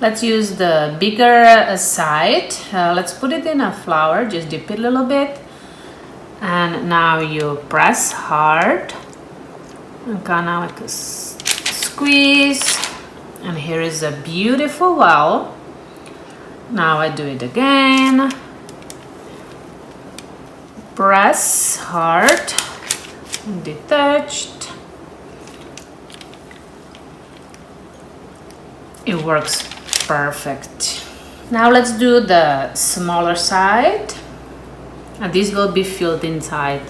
Let's use the bigger side. Let's put it in a flour, just dip it a little bit. And now you press hard and kind of like a squeeze. And here is a beautiful well. Now I do it again. Press hard, detached. It works perfect. Now let's do the smaller side. And this will be filled inside.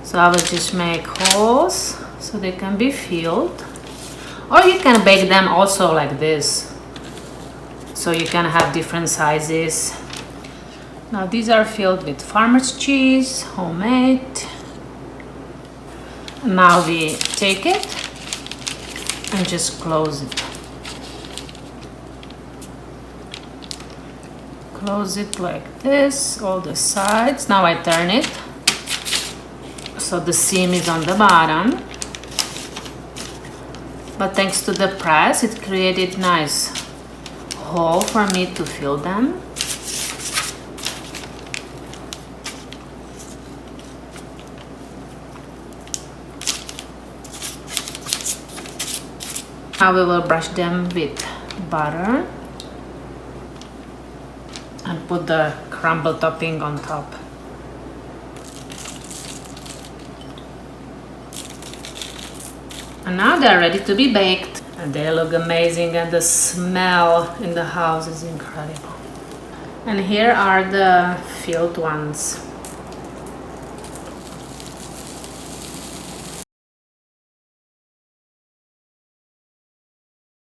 So I will just make holes so they can be filled. Or you can bake them also like this. So you can have different sizes. Now these are filled with farmer's cheese, homemade. Now we take it and just close it. Close it like this, all the sides. Now I turn it so the seam is on the bottom. But thanks to the press, it created nice hole for me to fill them. Now we will brush them with butter and put the crumble topping on top. And now they're ready to be baked. And they look amazing, and the smell in the house is incredible. And here are the filled ones.